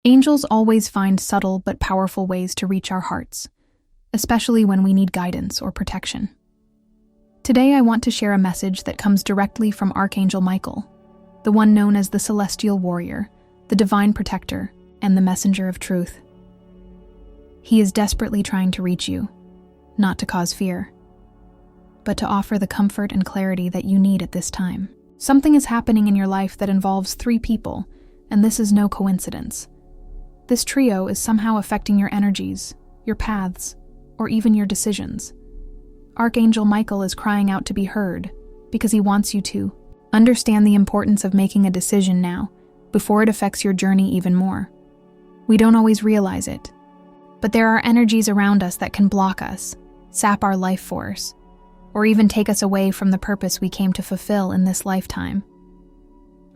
Angels always find subtle but powerful ways to reach our hearts, especially when we need guidance or protection. Today I want to share a message that comes directly from Archangel Michael, the one known as the celestial warrior, the divine protector, and the messenger of truth. He is desperately trying to reach you, not to cause fear, but to offer the comfort and clarity that you need at this time. Something is happening in your life that involves 3 people, and this is no coincidence. This trio is somehow affecting your energies, your paths, or even your decisions. Archangel Michael is crying out to be heard because he wants you to understand the importance of making a decision now before it affects your journey even more. We don't always realize it, but there are energies around us that can block us, sap our life force, or even take us away from the purpose we came to fulfill in this lifetime.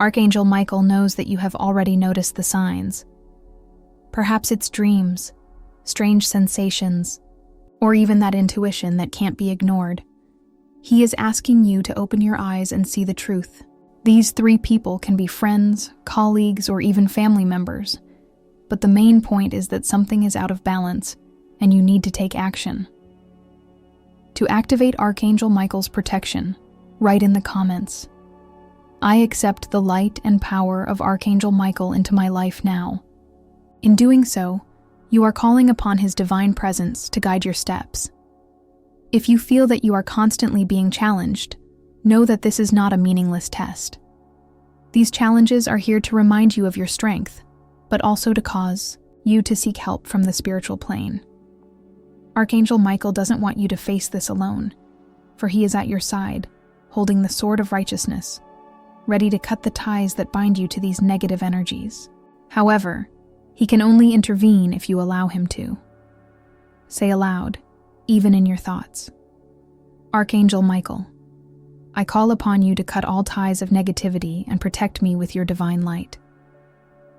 Archangel Michael knows that you have already noticed the signs. Perhaps it's dreams, strange sensations, or even that intuition that can't be ignored. He is asking you to open your eyes and see the truth. These 3 people can be friends, colleagues, or even family members. But the main point is that something is out of balance, and you need to take action. To activate Archangel Michael's protection, write in the comments, "I accept the light and power of Archangel Michael into my life now." In doing so, you are calling upon his divine presence to guide your steps. If you feel that you are constantly being challenged, know that this is not a meaningless test. These challenges are here to remind you of your strength, but also to cause you to seek help from the spiritual plane. Archangel Michael doesn't want you to face this alone, for he is at your side, holding the sword of righteousness, ready to cut the ties that bind you to these negative energies. However, he can only intervene if you allow him to. Say aloud, even in your thoughts, "Archangel Michael, I call upon you to cut all ties of negativity and protect me with your divine light."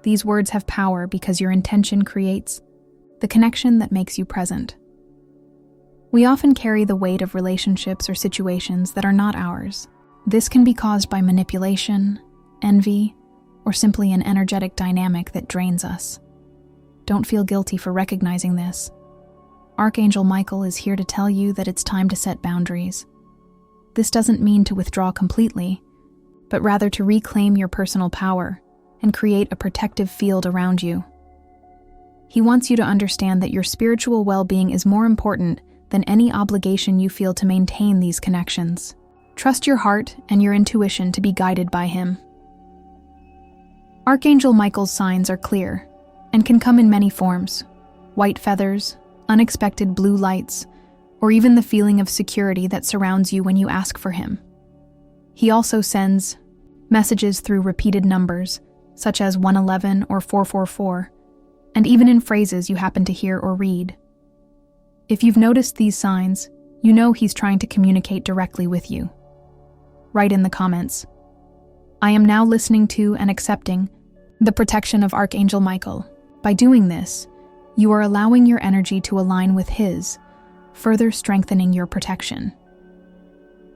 These words have power because your intention creates the connection that makes you present. We often carry the weight of relationships or situations that are not ours. This can be caused by manipulation, envy, or simply an energetic dynamic that drains us. Don't feel guilty for recognizing this. Archangel Michael is here to tell you that it's time to set boundaries. This doesn't mean to withdraw completely, but rather to reclaim your personal power and create a protective field around you. He wants you to understand that your spiritual well-being is more important than any obligation you feel to maintain these connections. Trust your heart and your intuition to be guided by him. Archangel Michael's signs are clear and can come in many forms: white feathers, unexpected blue lights, or even the feeling of security that surrounds you when you ask for him. He also sends messages through repeated numbers, such as 111 or 444, and even in phrases you happen to hear or read. If you've noticed these signs, you know he's trying to communicate directly with you. Write in the comments, "I am now listening to and accepting the protection of Archangel Michael." By doing this, you are allowing your energy to align with his, further strengthening your protection.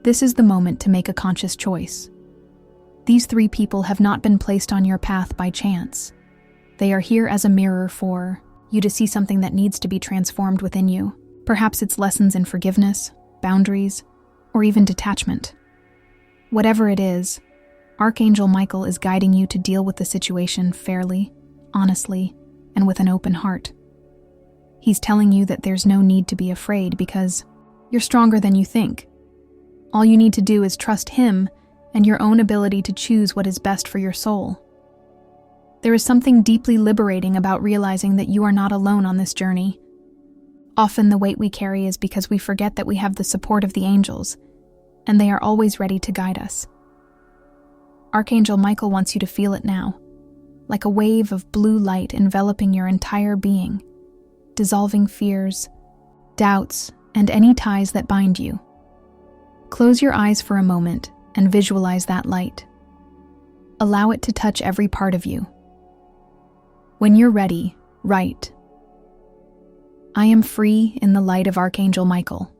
This is the moment to make a conscious choice. These 3 people have not been placed on your path by chance. They are here as a mirror for you to see something that needs to be transformed within you. Perhaps it's lessons in forgiveness, boundaries, or even detachment. Whatever it is, Archangel Michael is guiding you to deal with the situation fairly, honestly, and with an open heart. He's telling you that there's no need to be afraid because you're stronger than you think. All you need to do is trust him and your own ability to choose what is best for your soul. There is something deeply liberating about realizing that you are not alone on this journey. Often the weight we carry is because we forget that we have the support of the angels, and they are always ready to guide us. Archangel Michael wants you to feel it now, like a wave of blue light enveloping your entire being, dissolving fears, doubts, and any ties that bind you. Close your eyes for a moment and visualize that light. Allow it to touch every part of you. When you're ready, write, "I am free in the light of Archangel Michael."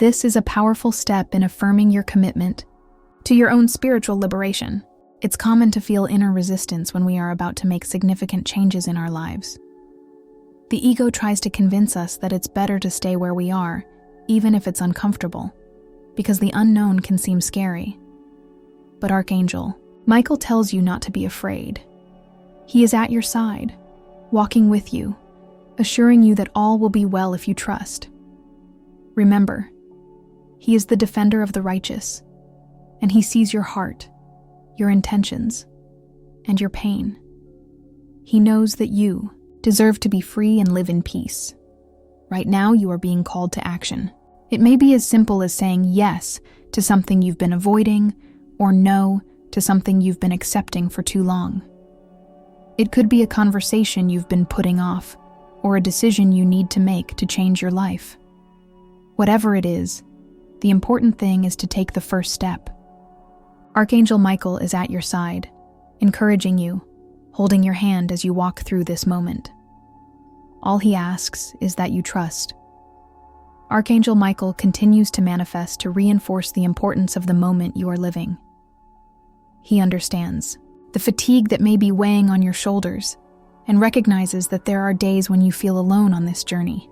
This is a powerful step in affirming your commitment to your own spiritual liberation. It's common to feel inner resistance when we are about to make significant changes in our lives. The ego tries to convince us that it's better to stay where we are, even if it's uncomfortable, because the unknown can seem scary. But Archangel Michael tells you not to be afraid. He is at your side, walking with you, assuring you that all will be well if you trust. Remember, he is the defender of the righteous, and he sees your heart, your intentions, and your pain. He knows that you deserve to be free and live in peace. Right now, you are being called to action. It may be as simple as saying yes to something you've been avoiding, or no to something you've been accepting for too long. It could be a conversation you've been putting off, or a decision you need to make to change your life. Whatever it is, the important thing is to take the first step. Archangel Michael is at your side, encouraging you, holding your hand as you walk through this moment. All he asks is that you trust. Archangel Michael continues to manifest to reinforce the importance of the moment you are living. He understands the fatigue that may be weighing on your shoulders and recognizes that there are days when you feel alone on this journey.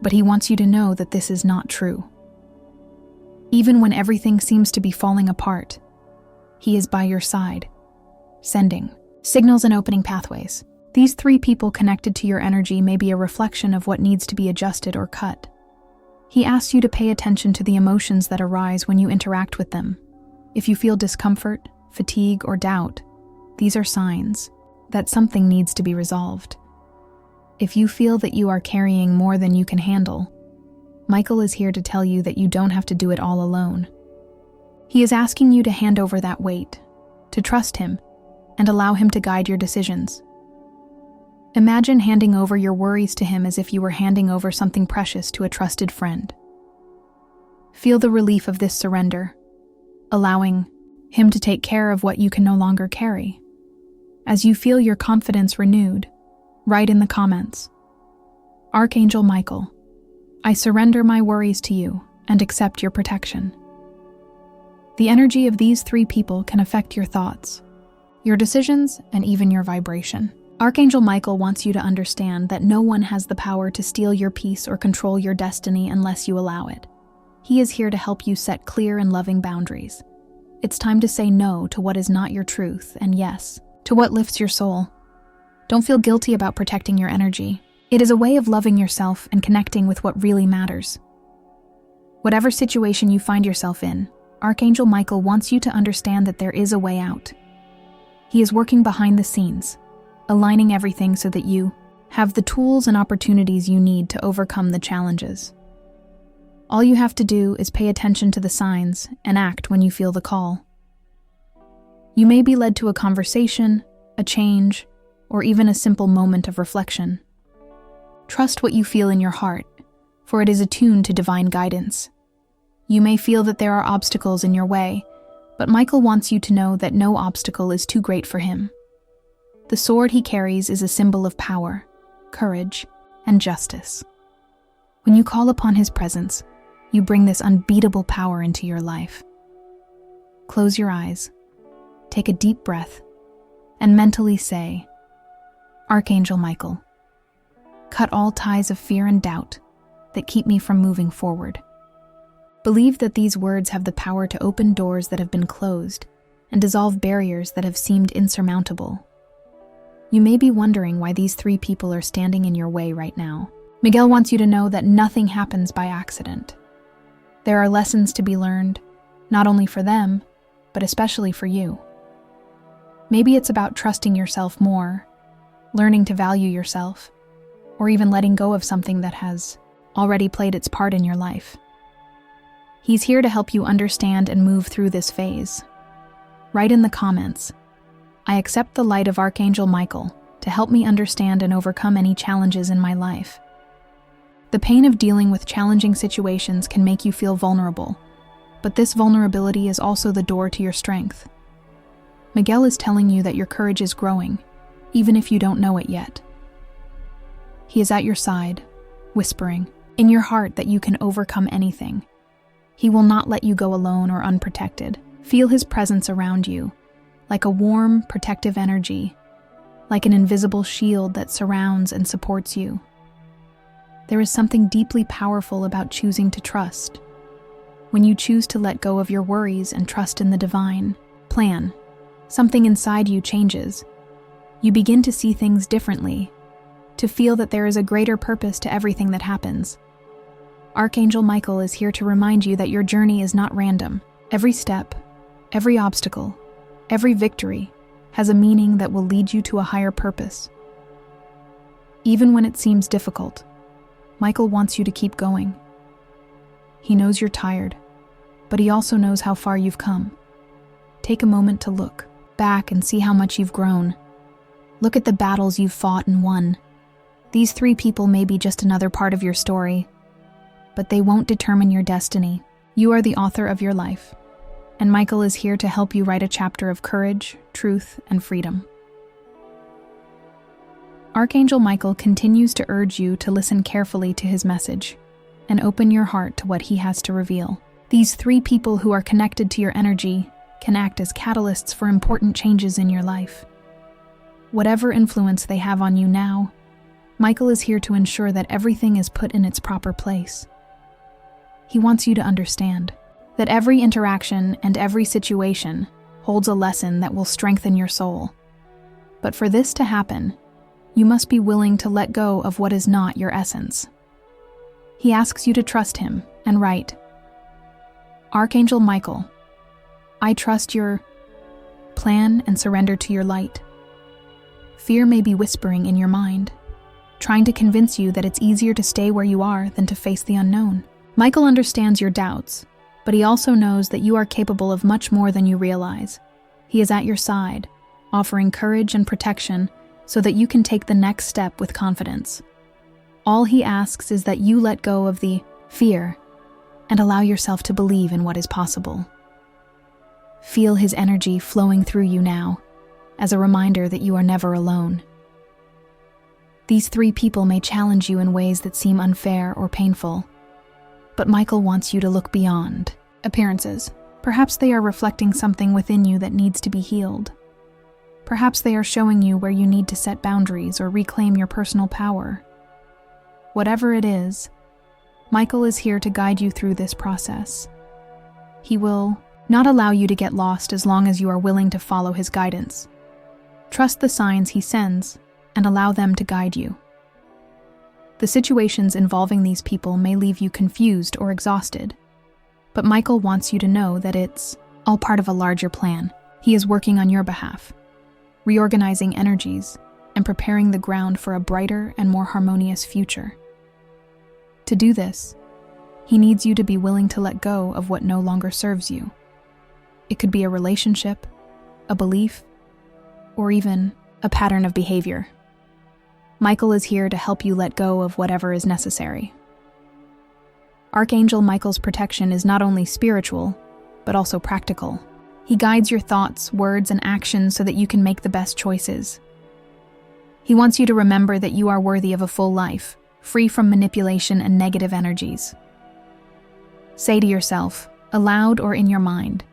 But he wants you to know that this is not true. Even when everything seems to be falling apart, he is by your side, sending signals and opening pathways. These three people connected to your energy may be a reflection of what needs to be adjusted or cut. He asks you to pay attention to the emotions that arise when you interact with them. If you feel discomfort, fatigue, or doubt, these are signs that something needs to be resolved. If you feel that you are carrying more than you can handle, Michael is here to tell you that you don't have to do it all alone. He is asking you to hand over that weight, to trust him, and allow him to guide your decisions. Imagine handing over your worries to him as if you were handing over something precious to a trusted friend. Feel the relief of this surrender, allowing him to take care of what you can no longer carry. As you feel your confidence renewed, write in the comments, Archangel Michael, I surrender my worries to you and accept your protection. The energy of these three people can affect your thoughts, your decisions, and even your vibration. Archangel Michael wants you to understand that no one has the power to steal your peace or control your destiny unless you allow it. He is here to help you set clear and loving boundaries. It's time to say no to what is not your truth and yes to what lifts your soul. Don't feel guilty about protecting your energy. It is a way of loving yourself and connecting with what really matters. Whatever situation you find yourself in, Archangel Michael wants you to understand that there is a way out. He is working behind the scenes, aligning everything so that you have the tools and opportunities you need to overcome the challenges. All you have to do is pay attention to the signs and act when you feel the call. You may be led to a conversation, a change, or even a simple moment of reflection. Trust what you feel in your heart, for it is attuned to divine guidance. You may feel that there are obstacles in your way, but Michael wants you to know that no obstacle is too great for him. The sword he carries is a symbol of power, courage, and justice. When you call upon his presence, you bring this unbeatable power into your life. Close your eyes, take a deep breath, and mentally say, Archangel Michael, cut all ties of fear and doubt that keep me from moving forward. Believe that these words have the power to open doors that have been closed and dissolve barriers that have seemed insurmountable. You may be wondering why these three people are standing in your way right now. Miguel wants you to know that nothing happens by accident. There are lessons to be learned, not only for them, but especially for you. Maybe it's about trusting yourself more, learning to value yourself, or even letting go of something that has already played its part in your life. He's here to help you understand and move through this phase. Write in the comments, I accept the light of Archangel Michael to help me understand and overcome any challenges in my life. The pain of dealing with challenging situations can make you feel vulnerable, but this vulnerability is also the door to your strength. Miguel is telling you that your courage is growing, even if you don't know it yet. He is at your side, whispering in your heart that you can overcome anything. He will not let you go alone or unprotected. Feel his presence around you, like a warm, protective energy, like an invisible shield that surrounds and supports you. There is something deeply powerful about choosing to trust. When you choose to let go of your worries and trust in the divine plan, something inside you changes. You begin to see things differently, to feel that there is a greater purpose to everything that happens. Archangel Michael is here to remind you that your journey is not random. Every step, every obstacle, every victory has a meaning that will lead you to a higher purpose. Even when it seems difficult, Michael wants you to keep going. He knows you're tired, but he also knows how far you've come. Take a moment to look back and see how much you've grown. Look at the battles you've fought and won. These 3 people may be just another part of your story, but they won't determine your destiny. You are the author of your life, and Michael is here to help you write a chapter of courage, truth, and freedom. Archangel Michael continues to urge you to listen carefully to his message and open your heart to what he has to reveal. These 3 people who are connected to your energy can act as catalysts for important changes in your life. Whatever influence they have on you now, Michael is here to ensure that everything is put in its proper place. He wants you to understand that every interaction and every situation holds a lesson that will strengthen your soul. But for this to happen, you must be willing to let go of what is not your essence. He asks you to trust him and write, Archangel Michael, I trust your plan and surrender to your light. Fear may be whispering in your mind, trying to convince you that it's easier to stay where you are than to face the unknown. Michael understands your doubts, but he also knows that you are capable of much more than you realize. He is at your side, offering courage and protection so that you can take the next step with confidence. All he asks is that you let go of the fear and allow yourself to believe in what is possible. Feel his energy flowing through you now, as a reminder that you are never alone. These 3 people may challenge you in ways that seem unfair or painful, but Michael wants you to look beyond appearances. Perhaps they are reflecting something within you that needs to be healed. Perhaps they are showing you where you need to set boundaries or reclaim your personal power. Whatever it is, Michael is here to guide you through this process. He will not allow you to get lost as long as you are willing to follow his guidance. Trust the signs he sends and allow them to guide you. The situations involving these people may leave you confused or exhausted, but Michael wants you to know that it's all part of a larger plan. He is working on your behalf, reorganizing energies and preparing the ground for a brighter and more harmonious future. To do this, he needs you to be willing to let go of what no longer serves you. It could be a relationship, a belief, or even a pattern of behavior. Michael is here to help you let go of whatever is necessary. Archangel Michael's protection is not only spiritual, but also practical. He guides your thoughts, words, and actions so that you can make the best choices. He wants you to remember that you are worthy of a full life, free from manipulation and negative energies. Say to yourself, aloud or in your mind,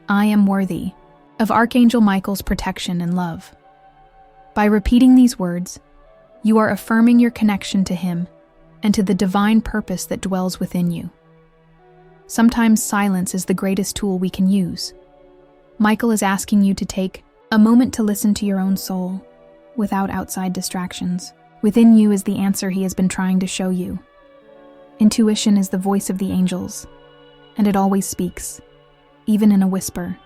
I am worthy of Archangel Michael's protection and love. By repeating these words, you are affirming your connection to him and to the divine purpose that dwells within you. Sometimes silence is the greatest tool we can use. Michael is asking you to take a moment to listen to your own soul, without outside distractions. Within you is the answer he has been trying to show you. Intuition is the voice of the angels, and it always speaks, even in a whisper.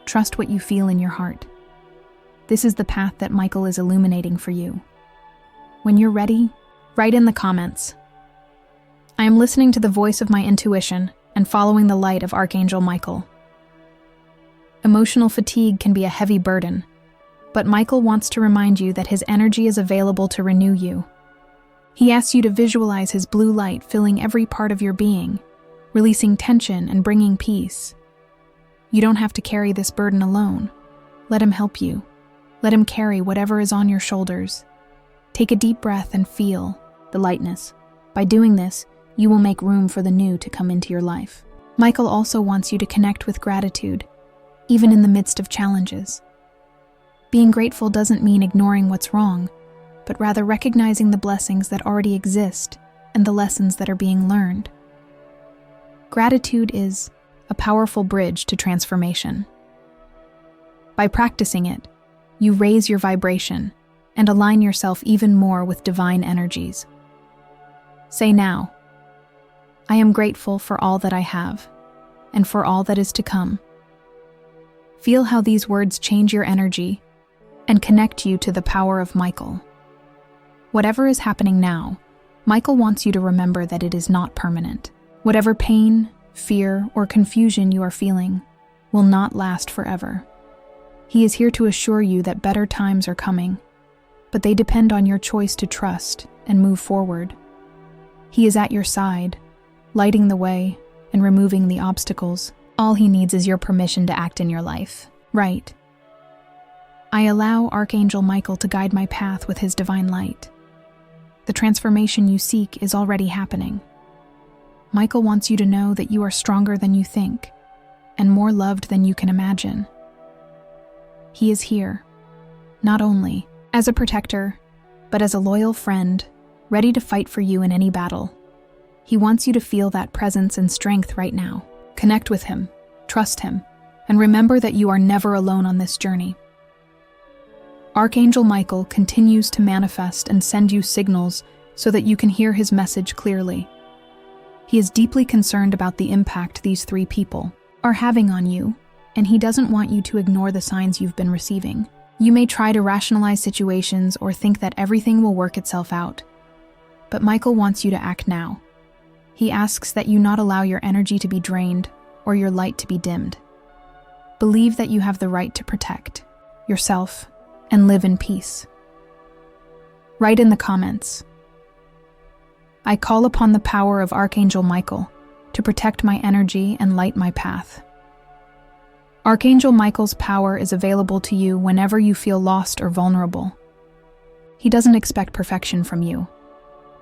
Trust what you feel in your heart. This is the path that Michael is illuminating for you. When you're ready, write in the comments, I am listening to the voice of my intuition and following the light of Archangel Michael. Emotional fatigue can be a heavy burden, but Michael wants to remind you that his energy is available to renew you. He asks you to visualize his blue light filling every part of your being, releasing tension and bringing peace. You don't have to carry this burden alone. Let him help you. Let him carry whatever is on your shoulders. Take a deep breath and feel the lightness. By doing this, you will make room for the new to come into your life. Michael also wants you to connect with gratitude. even in the midst of challenges. Being grateful doesn't mean ignoring what's wrong, but rather recognizing the blessings that already exist and the lessons that are being learned. Gratitude is a powerful bridge to transformation. By practicing it, you raise your vibration and align yourself even more with divine energies. Say now, I am grateful for all that I have and for all that is to come. Feel how these words change your energy and connect you to the power of Michael. Whatever is happening now, Michael wants you to remember that it is not permanent. Whatever pain, fear, or confusion you are feeling will not last forever. He is here to assure you that better times are coming, but they depend on your choice to trust and move forward. He is at your side, lighting the way and removing the obstacles. All he needs is your permission to act in your life. Right. I allow Archangel Michael to guide my path with his divine light. The transformation you seek is already happening. Michael wants you to know that you are stronger than you think and more loved than you can imagine. He is here, not only as a protector, but as a loyal friend, ready to fight for you in any battle. He wants you to feel that presence and strength right now. Connect with him, trust him, and remember that you are never alone on this journey. Archangel Michael continues to manifest and send you signals so that you can hear his message clearly. He is deeply concerned about the impact these three people are having on you, and he doesn't want you to ignore the signs you've been receiving. You may try to rationalize situations or think that everything will work itself out, but Michael wants you to act now. He asks that you not allow your energy to be drained or your light to be dimmed. Believe that you have the right to protect yourself and live in peace. Write in the comments, I call upon the power of Archangel Michael to protect my energy and light my path. Archangel Michael's power is available to you whenever you feel lost or vulnerable. He doesn't expect perfection from you,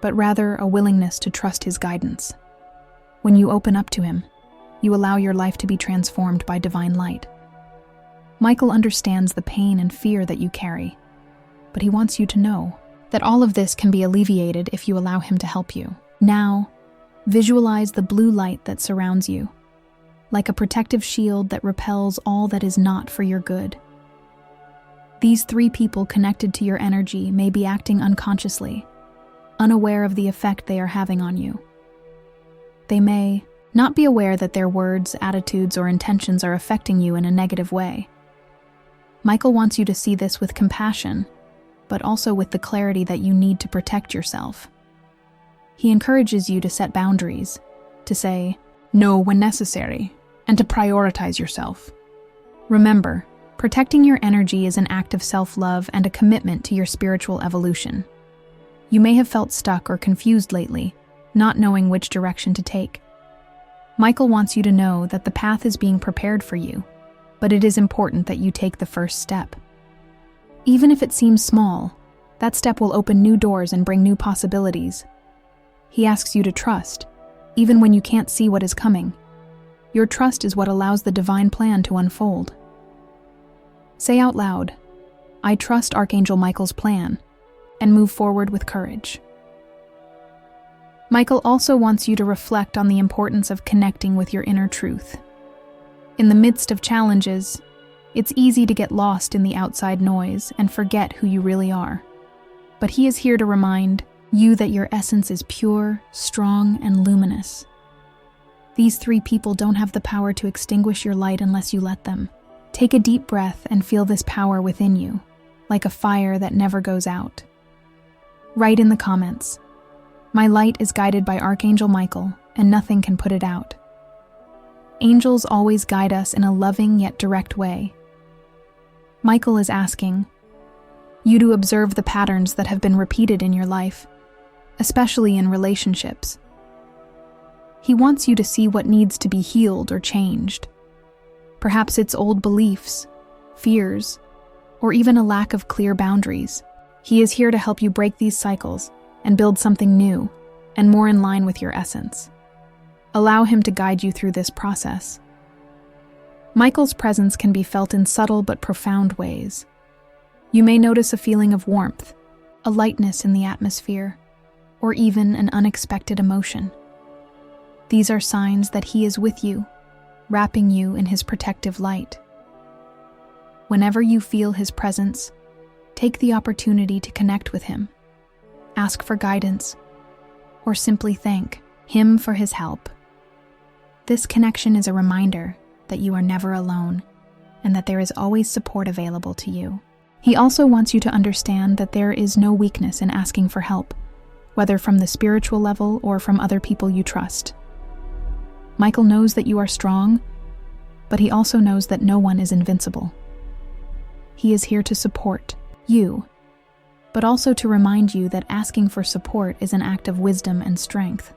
but rather a willingness to trust his guidance. When you open up to him, you allow your life to be transformed by divine light. Michael understands the pain and fear that you carry, but he wants you to know that all of this can be alleviated if you allow him to help you. Now, visualize the blue light that surrounds you, like a protective shield that repels all that is not for your good. These three people connected to your energy may be acting unconsciously, unaware of the effect they are having on you. They may not be aware that their words, attitudes, or intentions are affecting you in a negative way. Michael wants you to see this with compassion, but also with the clarity that you need to protect yourself. He encourages you to set boundaries, to say no when necessary, and to prioritize yourself. Remember, protecting your energy is an act of self-love and a commitment to your spiritual evolution. You may have felt stuck or confused lately, not knowing which direction to take. Michael wants you to know that the path is being prepared for you, but it is important that you take the first step. Even if it seems small, that step will open new doors and bring new possibilities. He asks you to trust, even when you can't see what is coming. Your trust is what allows the divine plan to unfold. Say out loud, I trust Archangel Michael's plan, and move forward with courage. Michael also wants you to reflect on the importance of connecting with your inner truth. In the midst of challenges, it's easy to get lost in the outside noise and forget who you really are. But he is here to remind you that your essence is pure, strong, and luminous. These three people don't have the power to extinguish your light unless you let them. Take a deep breath and feel this power within you, like a fire that never goes out. Write in the comments, my light is guided by Archangel Michael, and nothing can put it out. Angels always guide us in a loving yet direct way. Michael is asking you to observe the patterns that have been repeated in your life, especially in relationships. He wants you to see what needs to be healed or changed. Perhaps it's old beliefs, fears, or even a lack of clear boundaries. He is here to help you break these cycles and build something new and more in line with your essence. Allow him to guide you through this process. Michael's presence can be felt in subtle but profound ways. You may notice a feeling of warmth, a lightness in the atmosphere, or even an unexpected emotion. These are signs that he is with you, wrapping you in his protective light. Whenever you feel his presence, take the opportunity to connect with him, ask for guidance, or simply thank him for his help. This connection is a reminder that you are never alone and that there is always support available to you. He also wants you to understand that there is no weakness in asking for help, whether from the spiritual level or from other people you trust. Michael knows that you are strong, but he also knows that no one is invincible. He is here to support you, but also to remind you that asking for support is an act of wisdom and strength.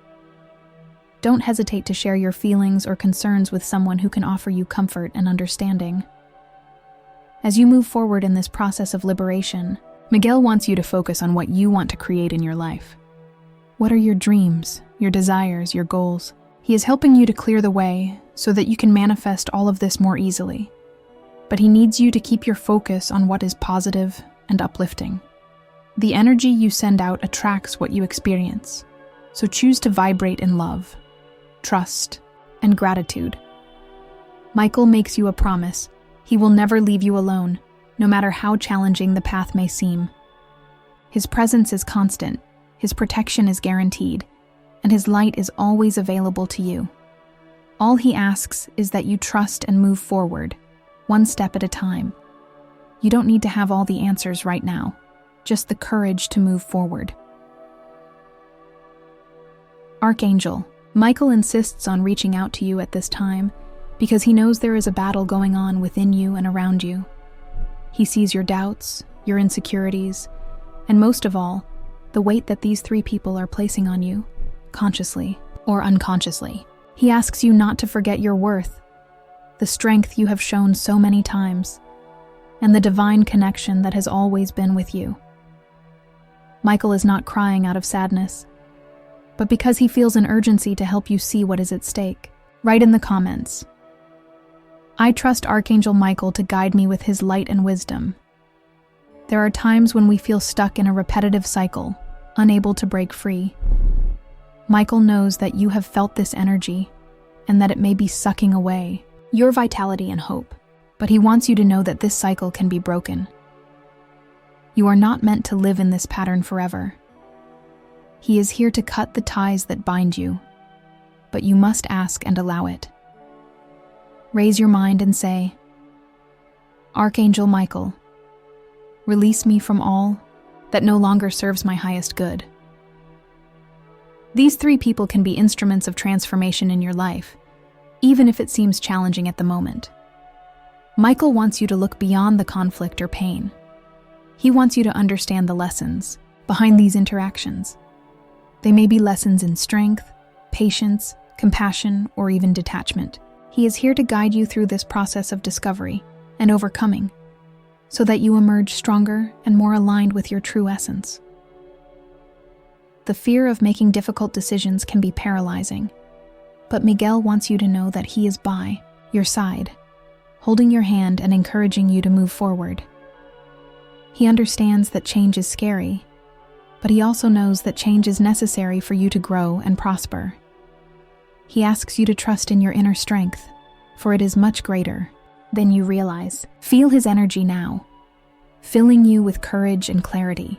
Don't hesitate to share your feelings or concerns with someone who can offer you comfort and understanding. As you move forward in this process of liberation, Miguel wants you to focus on what you want to create in your life. What are your dreams, your desires, your goals? He is helping you to clear the way so that you can manifest all of this more easily. But he needs you to keep your focus on what is positive and uplifting. The energy you send out attracts what you experience, so choose to vibrate in love, trust, and gratitude. Michael makes you a promise. He will never leave you alone, no matter how challenging the path may seem. His presence is constant, his protection is guaranteed, and his light is always available to you. All he asks is that you trust and move forward, one step at a time. You don't need to have all the answers right now, just the courage to move forward. Archangel, Michael insists on reaching out to you at this time because he knows there is a battle going on within you and around you. He sees your doubts, your insecurities, and most of all, the weight that these three people are placing on you, consciously or unconsciously. He asks you not to forget your worth, the strength you have shown so many times, and the divine connection that has always been with you. Michael is not crying out of sadness, but because he feels an urgency to help you see what is at stake. Write in the comments, "I trust Archangel Michael to guide me with his light and wisdom." There are times when we feel stuck in a repetitive cycle, unable to break free. Michael knows that you have felt this energy and that it may be sucking away your vitality and hope, but he wants you to know that this cycle can be broken. You are not meant to live in this pattern forever. He is here to cut the ties that bind you, but you must ask and allow it. Raise your mind and say, "Archangel Michael, release me from all that no longer serves my highest good." These three people can be instruments of transformation in your life, even if it seems challenging at the moment. Michael wants you to look beyond the conflict or pain. He wants you to understand the lessons behind these interactions. They may be lessons in strength, patience, compassion, or even detachment. He is here to guide you through this process of discovery and overcoming, so that you emerge stronger and more aligned with your true essence. The fear of making difficult decisions can be paralyzing, but Miguel wants you to know that he is by your side, holding your hand and encouraging you to move forward. He understands that change is scary, but he also knows that change is necessary for you to grow and prosper. He asks you to trust in your inner strength, for it is much greater than you realize. Feel his energy now, filling you with courage and clarity.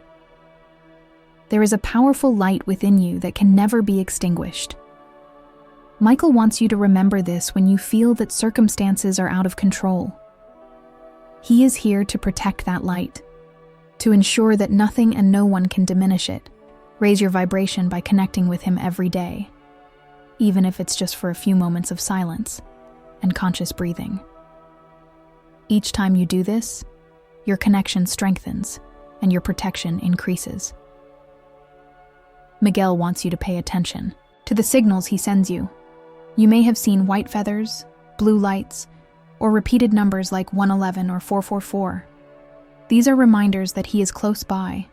There is a powerful light within you that can never be extinguished. Michael wants you to remember this when you feel that circumstances are out of control. He is here to protect that light, to ensure that nothing and no one can diminish it. Raise your vibration by connecting with him every day, even if it's just for a few moments of silence and conscious breathing. Each time you do this, your connection strengthens and your protection increases. Miguel wants you to pay attention to the signals he sends you. You may have seen white feathers, blue lights, or repeated numbers like 111 or 444. These are reminders that he is close by,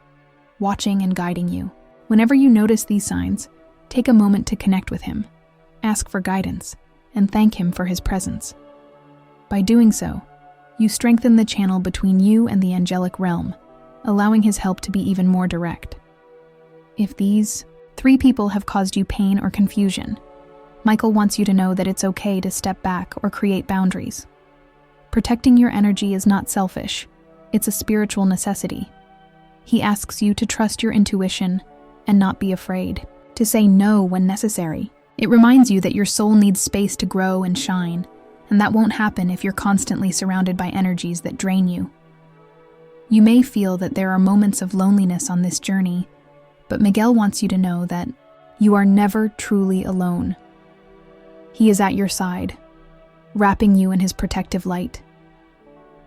watching and guiding you. Whenever you notice these signs, take a moment to connect with him, ask for guidance, and thank him for his presence. By doing so, you strengthen the channel between you and the angelic realm, allowing his help to be even more direct. If these 3 people have caused you pain or confusion, Michael wants you to know that it's okay to step back or create boundaries. Protecting your energy is not selfish, it's a spiritual necessity. He asks you to trust your intuition and not be afraid, to say no when necessary. It reminds you that your soul needs space to grow and shine, and that won't happen if you're constantly surrounded by energies that drain you. You may feel that there are moments of loneliness on this journey, but Miguel wants you to know that you are never truly alone. He is at your side, wrapping you in his protective light,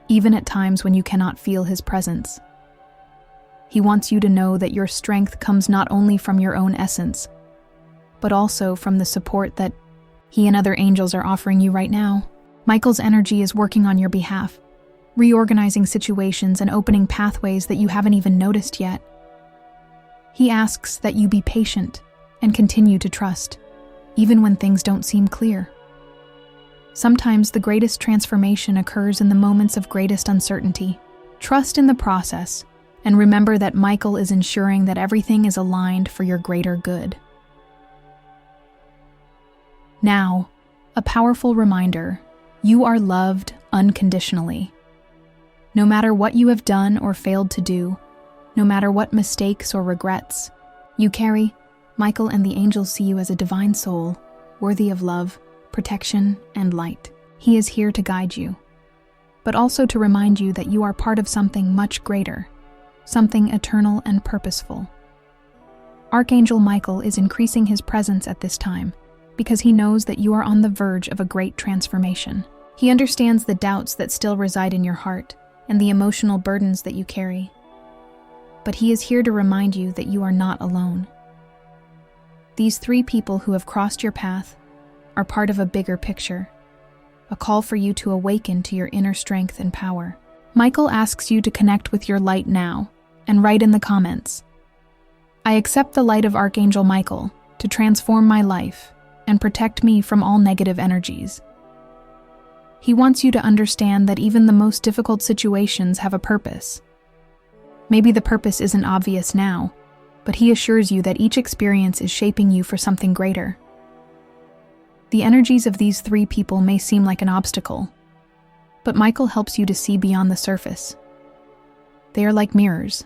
even at times when you cannot feel his presence. He wants you to know that your strength comes not only from your own essence, but also from the support that he and other angels are offering you right now. Michael's energy is working on your behalf, reorganizing situations and opening pathways that you haven't even noticed yet. He asks that you be patient and continue to trust, even when things don't seem clear. Sometimes the greatest transformation occurs in the moments of greatest uncertainty. Trust in the process, and remember that Michael is ensuring that everything is aligned for your greater good. Now, a powerful reminder: you are loved unconditionally. No matter what you have done or failed to do, no matter what mistakes or regrets you carry, Michael and the angels see you as a divine soul, worthy of love, protection, and light. He is here to guide you, but also to remind you that you are part of something much greater, something eternal and purposeful. Archangel Michael is increasing his presence at this time because he knows that you are on the verge of a great transformation. He understands the doubts that still reside in your heart and the emotional burdens that you carry. But he is here to remind you that you are not alone. These 3 people who have crossed your path are part of a bigger picture, a call for you to awaken to your inner strength and power. Michael asks you to connect with your light now and write in the comments, "I accept the light of Archangel Michael to transform my life and protect me from all negative energies." He wants you to understand that even the most difficult situations have a purpose. Maybe the purpose isn't obvious now, but he assures you that each experience is shaping you for something greater. The energies of these 3 people may seem like an obstacle, but Michael helps you to see beyond the surface. They are like mirrors,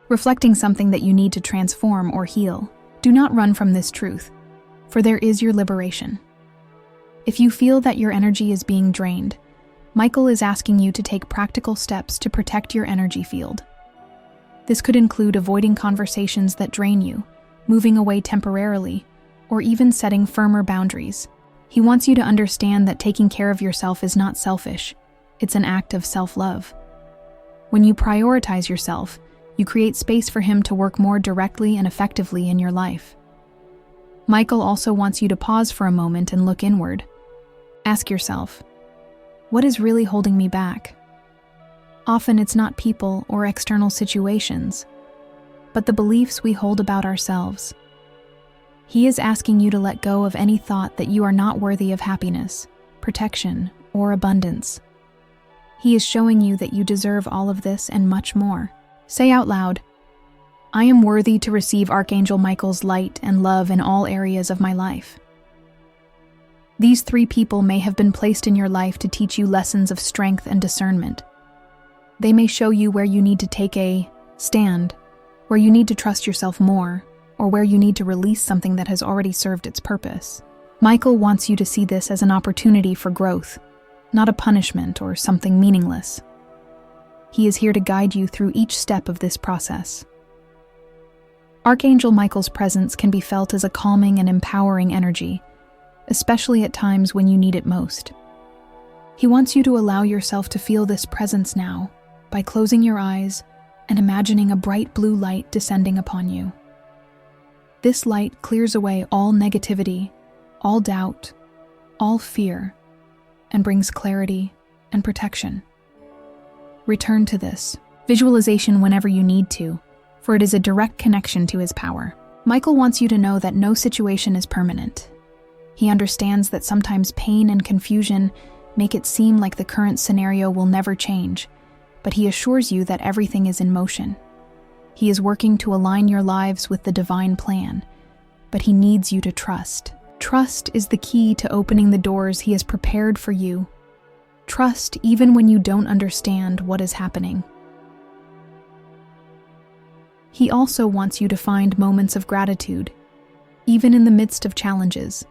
reflecting something that you need to transform or heal. Do not run from this truth, for there is your liberation. If you feel that your energy is being drained, Michael is asking you to take practical steps to protect your energy field. This could include avoiding conversations that drain you, moving away temporarily, or even setting firmer boundaries. He wants you to understand that taking care of yourself is not selfish, it's an act of self-love. When you prioritize yourself, you create space for him to work more directly and effectively in your life. Michael also wants you to pause for a moment and look inward. Ask yourself, what is really holding me back? Often it's not people or external situations, but the beliefs we hold about ourselves. He is asking you to let go of any thought that you are not worthy of happiness, protection, or abundance. He is showing you that you deserve all of this and much more. Say out loud, "I am worthy to receive Archangel Michael's light and love in all areas of my life." These 3 people may have been placed in your life to teach you lessons of strength and discernment. They may show you where you need to take a stand, where you need to trust yourself more, or where you need to release something that has already served its purpose. Michael wants you to see this as an opportunity for growth, not a punishment or something meaningless. He is here to guide you through each step of this process. Archangel Michael's presence can be felt as a calming and empowering energy, especially at times when you need it most. He wants you to allow yourself to feel this presence now by closing your eyes and imagining a bright blue light descending upon you. This light clears away all negativity, all doubt, all fear, and brings clarity and protection. Return to this visualization whenever you need to, for it is a direct connection to his power. Michael wants you to know that no situation is permanent. He understands that sometimes pain and confusion make it seem like the current scenario will never change, but he assures you that everything is in motion. He is working to align your lives with the divine plan, but he needs you to trust. Trust is the key to opening the doors he has prepared for you. Trust even when you don't understand what is happening. He also wants you to find moments of gratitude, even in the midst of challenges.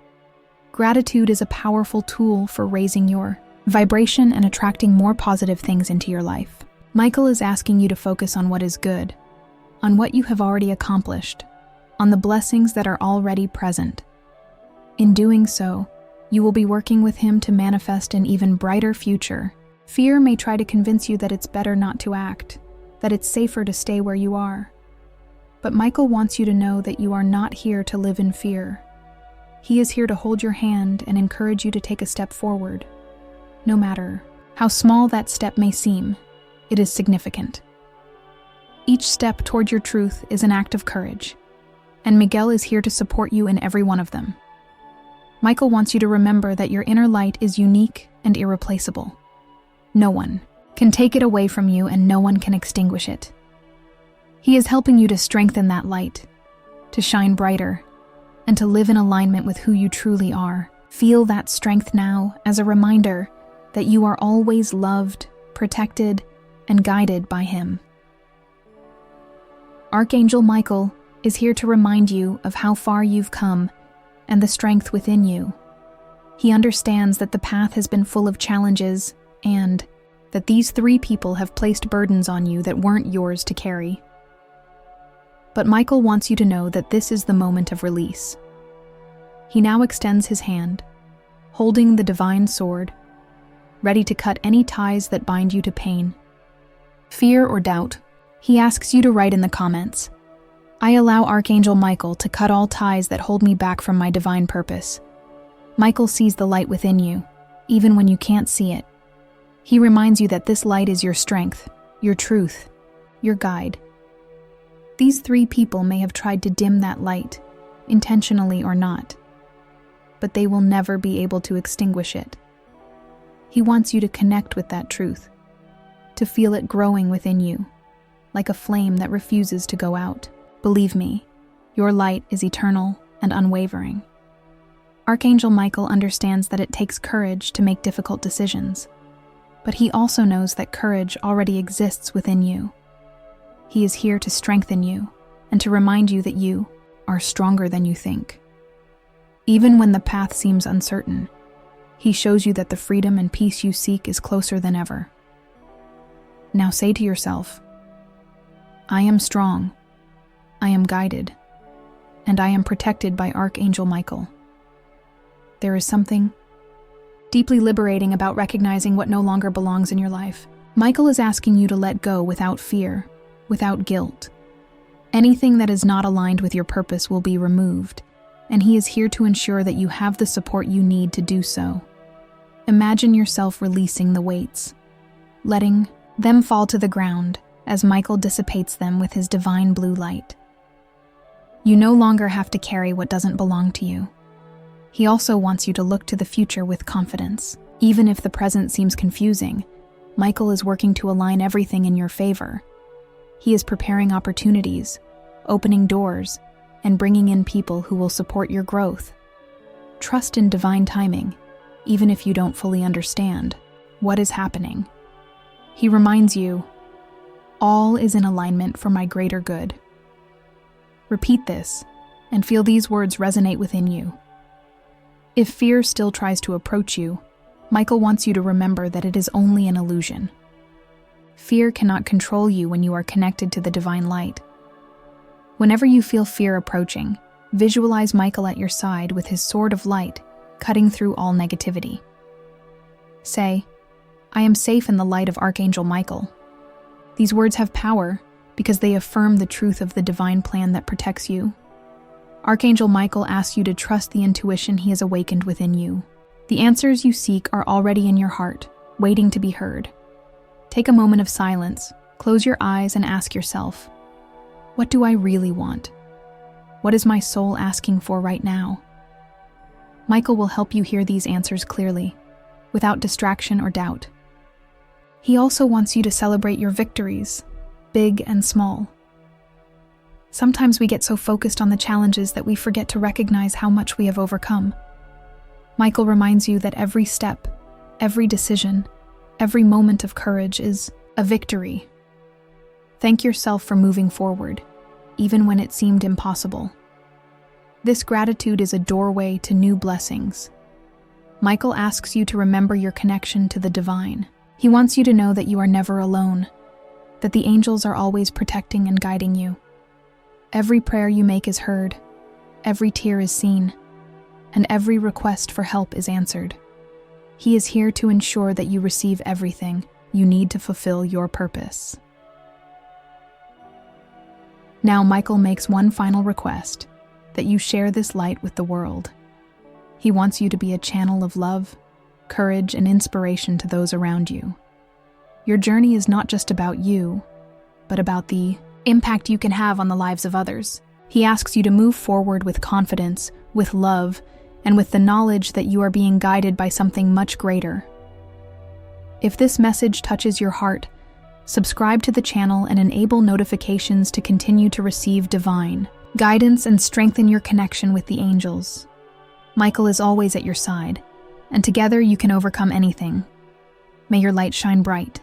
Gratitude is a powerful tool for raising your vibration and attracting more positive things into your life. Michael is asking you to focus on what is good, on what you have already accomplished, on the blessings that are already present. In doing so, you will be working with him to manifest an even brighter future. Fear may try to convince you that it's better not to act, that it's safer to stay where you are. But Michael wants you to know that you are not here to live in fear. He is here to hold your hand and encourage you to take a step forward. No matter how small that step may seem, it is significant. Each step toward your truth is an act of courage, and Miguel is here to support you in every one of them. Michael wants you to remember that your inner light is unique and irreplaceable. No one can take it away from you, and no one can extinguish it. He is helping you to strengthen that light, to shine brighter, and to live in alignment with who you truly are. Feel that strength now as a reminder that you are always loved, protected, and guided by him. Archangel Michael is here to remind you of how far you've come and the strength within you. He understands that the path has been full of challenges and that these 3 people have placed burdens on you that weren't yours to carry. But Michael wants you to know that this is the moment of release. He now extends his hand, holding the divine sword, ready to cut any ties that bind you to pain, fear, or doubt. He asks you to write in the comments, "I allow Archangel Michael to cut all ties that hold me back from my divine purpose." Michael sees the light within you, even when you can't see it. He reminds you that this light is your strength, your truth, your guide. These 3 people may have tried to dim that light, intentionally or not, but they will never be able to extinguish it. He wants you to connect with that truth, to feel it growing within you, like a flame that refuses to go out. Believe me, your light is eternal and unwavering. Archangel Michael understands that it takes courage to make difficult decisions, but he also knows that courage already exists within you. He is here to strengthen you and to remind you that you are stronger than you think. Even when the path seems uncertain, he shows you that the freedom and peace you seek is closer than ever. Now say to yourself, "I am strong, I am guided, and I am protected by Archangel Michael." There is something deeply liberating about recognizing what no longer belongs in your life. Michael is asking you to let go without fear, without guilt. Anything that is not aligned with your purpose will be removed, and he is here to ensure that you have the support you need to do so. Imagine yourself releasing the weights, letting them fall to the ground as Michael dissipates them with his divine blue light. You no longer have to carry what doesn't belong to you. He also wants you to look to the future with confidence. Even if the present seems confusing, Michael is working to align everything in your favor. He is preparing opportunities, opening doors, and bringing in people who will support your growth. Trust in divine timing, even if you don't fully understand what is happening. He reminds you, all is in alignment for my greater good. Repeat this, and feel these words resonate within you. If fear still tries to approach you, Michael wants you to remember that it is only an illusion. Fear cannot control you when you are connected to the divine light. Whenever you feel fear approaching, visualize Michael at your side with his sword of light, cutting through all negativity. Say, "I am safe in the light of Archangel Michael." These words have power because they affirm the truth of the divine plan that protects you. Archangel Michael asks you to trust the intuition he has awakened within you. The answers you seek are already in your heart, waiting to be heard. Take a moment of silence, close your eyes, and ask yourself, what do I really want? What is my soul asking for right now? Michael will help you hear these answers clearly. without distraction or doubt. He also wants you to celebrate your victories, big and small. Sometimes we get so focused on the challenges that we forget to recognize how much we have overcome. Michael reminds you that every step, every decision, every moment of courage is a victory. Thank yourself for moving forward, even when it seemed impossible. This gratitude is a doorway to new blessings. Michael asks you to remember your connection to the divine. He wants you to know that you are never alone, that the angels are always protecting and guiding you. Every prayer you make is heard, every tear is seen, and every request for help is answered. He is here to ensure that you receive everything you need to fulfill your purpose. Now Michael makes one final request, that you share this light with the world. He wants you to be a channel of love, courage, and inspiration to those around you. Your journey is not just about you, but about the impact you can have on the lives of others. He asks you to move forward with confidence, with love, and with the knowledge that you are being guided by something much greater. If this message touches your heart, subscribe to the channel and enable notifications to continue to receive divine guidance and strengthen your connection with the angels. Michael is always at your side, and together you can overcome anything. May your light shine bright.